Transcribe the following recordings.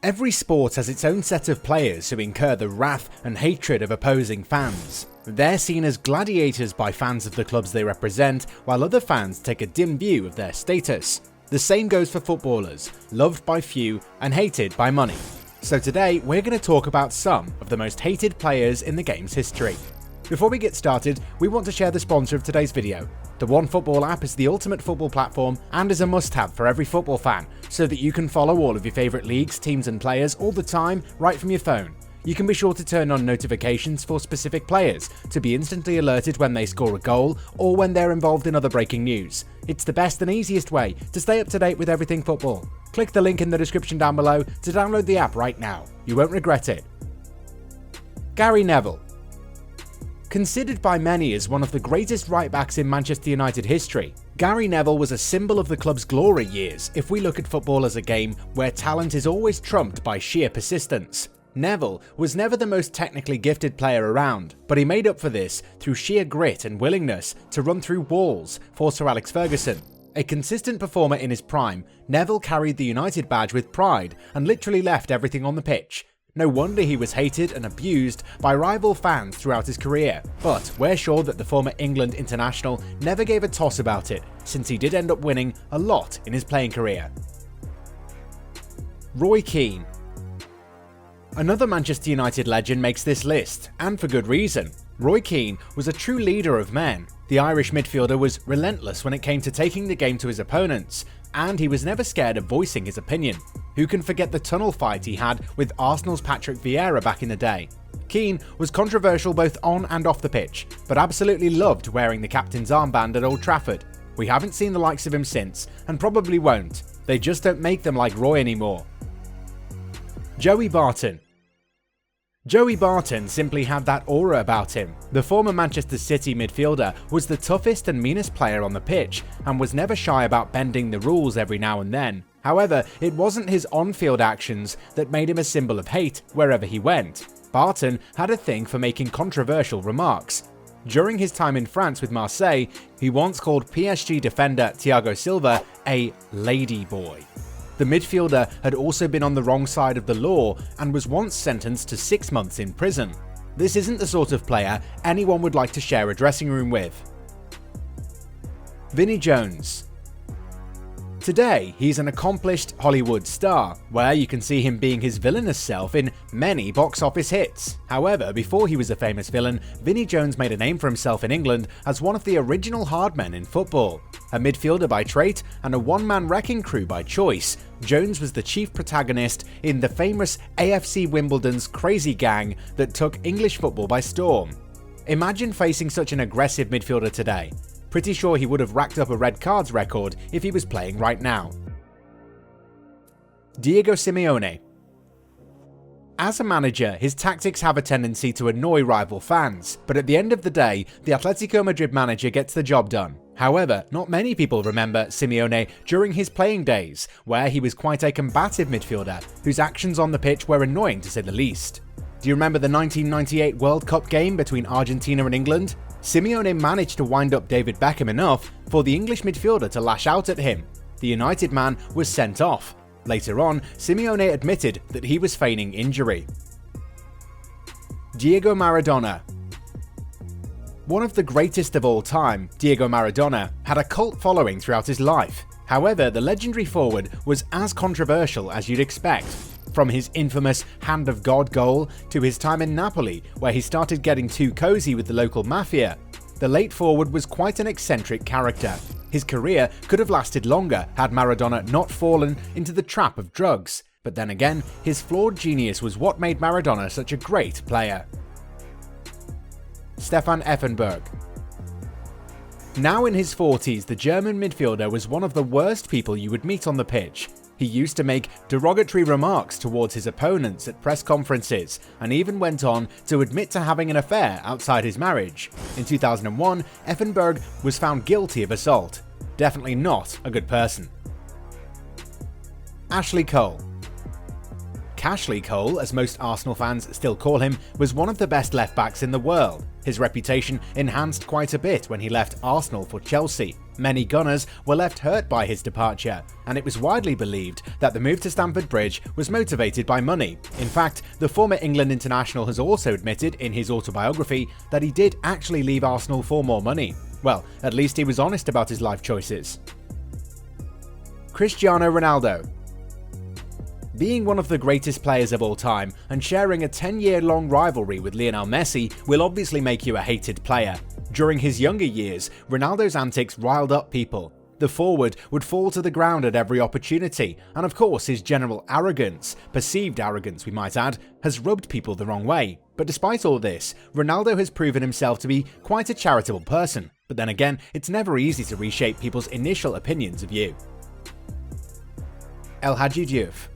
Every sport has its own set of players who incur the wrath and hatred of opposing fans. They're seen as gladiators by fans of the clubs they represent, while other fans take a dim view of their status. The same goes for footballers, loved by few and hated by many. So today, we're going to talk about some of the most hated players in the game's history. Before we get started, we want to share the sponsor of today's video. The OneFootball app is the ultimate football platform and is a must-have for every football fan, so that you can follow all of your favourite leagues, teams and players all the time right from your phone. You can be sure to turn on notifications for specific players to be instantly alerted when they score a goal or when they're involved in other breaking news. It's the best and easiest way to stay up to date with everything football. Click the link in the description down below to download the app right now. You won't regret it. Gary Neville. Considered by many as one of the greatest right-backs in Manchester United history, Gary Neville was a symbol of the club's glory years if we look at football as a game where talent is always trumped by sheer persistence. Neville was never the most technically gifted player around, but he made up for this through sheer grit and willingness to run through walls for Sir Alex Ferguson. A consistent performer in his prime, Neville carried the United badge with pride and literally left everything on the pitch. No wonder he was hated and abused by rival fans throughout his career, but we're sure that the former England international never gave a toss about it, since he did end up winning a lot in his playing career. Roy Keane. Another Manchester United legend makes this list, and for good reason. Roy Keane was a true leader of men. The Irish midfielder was relentless when it came to taking the game to his opponents, and he was never scared of voicing his opinion. Who can forget the tunnel fight he had with Arsenal's Patrick Vieira back in the day? Keane was controversial both on and off the pitch, but absolutely loved wearing the captain's armband at Old Trafford. We haven't seen the likes of him since, and probably won't. They just don't make them like Roy anymore. Joey Barton. Joey Barton simply had that aura about him. The former Manchester City midfielder was the toughest and meanest player on the pitch, and was never shy about bending the rules every now and then. However, it wasn't his on-field actions that made him a symbol of hate wherever he went. Barton had a thing for making controversial remarks. During his time in France with Marseille, he once called PSG defender Thiago Silva a lady boy. The midfielder had also been on the wrong side of the law and was once sentenced to 6 months in prison. This isn't the sort of player anyone would like to share a dressing room with. Vinnie Jones. Today, he's an accomplished Hollywood star, where you can see him being his villainous self in many box office hits. However, before he was a famous villain, Vinnie Jones made a name for himself in England as one of the original hard men in football. A midfielder by trait and a one-man wrecking crew by choice, Jones was the chief protagonist in the famous AFC Wimbledon's crazy gang that took English football by storm. Imagine facing such an aggressive midfielder today. Pretty sure he would have racked up a red cards record if he was playing right now. Diego Simeone. As a manager, his tactics have a tendency to annoy rival fans, but at the end of the day, the Atletico Madrid manager gets the job done. However, not many people remember Simeone during his playing days, where he was quite a combative midfielder whose actions on the pitch were annoying to say the least. Do you remember the 1998 World Cup game between Argentina and England? Simeone managed to wind up David Beckham enough for the English midfielder to lash out at him. The United man was sent off. Later on, Simeone admitted that he was feigning injury. Diego Maradona. One of the greatest of all time, Diego Maradona had a cult following throughout his life. However, the legendary forward was as controversial as you'd expect. From his infamous Hand of God goal to his time in Napoli, where he started getting too cozy with the local mafia, the late forward was quite an eccentric character. His career could have lasted longer had Maradona not fallen into the trap of drugs, but then again, his flawed genius was what made Maradona such a great player. Stefan Effenberg. Now in his 40s, the German midfielder was one of the worst people you would meet on the pitch. He used to make derogatory remarks towards his opponents at press conferences, and even went on to admit to having an affair outside his marriage. In 2001, Effenberg was found guilty of assault. Definitely not a good person. Ashley Cole. Cashley Cole, as most Arsenal fans still call him, was one of the best left-backs in the world. His reputation enhanced quite a bit when he left Arsenal for Chelsea. Many Gunners were left hurt by his departure, and it was widely believed that the move to Stamford Bridge was motivated by money. In fact, the former England international has also admitted in his autobiography that he did actually leave Arsenal for more money. Well, at least he was honest about his life choices. Cristiano Ronaldo. Being one of the greatest players of all time and sharing a 10-year-long rivalry with Lionel Messi will obviously make you a hated player. During his younger years, Ronaldo's antics riled up people. The forward would fall to the ground at every opportunity, and of course his general arrogance, perceived arrogance we might add, has rubbed people the wrong way. But despite all this, Ronaldo has proven himself to be quite a charitable person. But then again, it's never easy to reshape people's initial opinions of you. El Hadji Diouf.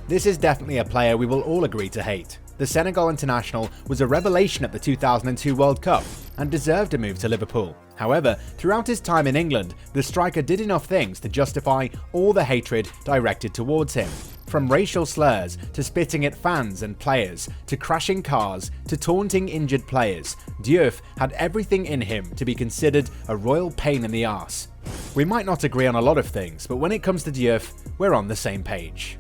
This is definitely a player we will all agree to hate. The Senegal international was a revelation at the 2002 World Cup and deserved a move to Liverpool. However, throughout his time in England, the striker did enough things to justify all the hatred directed towards him. From racial slurs, to spitting at fans and players, to crashing cars, to taunting injured players, Diouf had everything in him to be considered a royal pain in the arse. We might not agree on a lot of things, but when it comes to Diouf, we're on the same page.